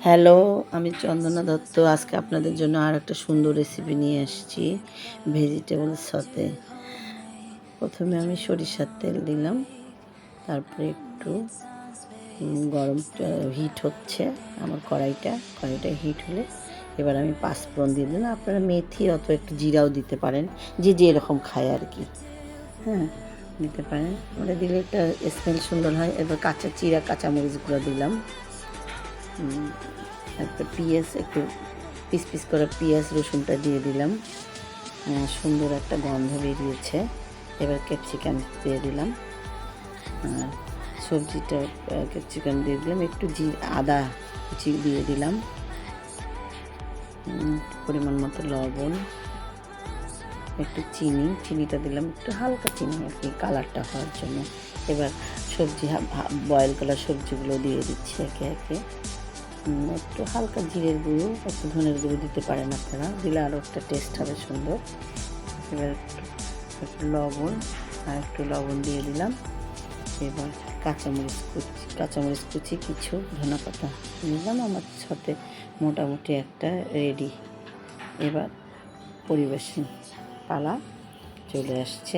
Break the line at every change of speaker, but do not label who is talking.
Hello, আমি চন্দনা দত্ত। আজকে আপনাদের জন্য আর একটা সুন্দর রেসিপি নিয়ে এসেছি, ভেজিটেবল সতে। প্রথমে আমি সরিষার তেল দিলাম, তারপরে একটু গরম হিট হচ্ছে আমার কড়াইটা হিট হলে এবার আমি পাঁচফোড়ন দিয়ে দিলাম। আপনারা মেথি অথবা একটু জিরাও দিতে পারেন, যে যেরকম খায় আর কি, হ্যাঁ দিতে পারেন। ওটা দিলে একটা স্মেল সুন্দর হয়। এবার কাঁচামরিচগুলো দিলাম, তারপর পেঁয়াজ, একটু পিস পিস করে পেঁয়াজ রসুনটা দিয়ে দিলাম। সুন্দর একটা গন্ধ বেরিয়েছে। এবার ক্যাপসিকাম দিয়ে দিলাম, সবজিটা ক্যাপসিকাম দিয়ে দিলাম, একটু আদা কুচি দিয়ে দিলাম, পরিমাণ মতো লবণ, একটু চিনিটা দিলাম, একটু হালকা চিনি আর কি, কালারটা হওয়ার জন্য। এবার সবজি বয়েল করা সবজিগুলো দিয়ে দিচ্ছি একে একে। একটু হালকা জিরের গুঁড়ো, একটু ধনের গুঁড়ো দিতে পারেন আপনারা, দিলে আরও একটা টেস্ট হবে সুন্দর। এবার একটু লবণ দিয়ে দিলাম। এবার কাঁচামরিচ কুচি কিছু, ধনেপাতা নিলাম। আমার সাথে মোটামুটি একটা রেডি। এবার পরিবেশন পালা চলে আসছে।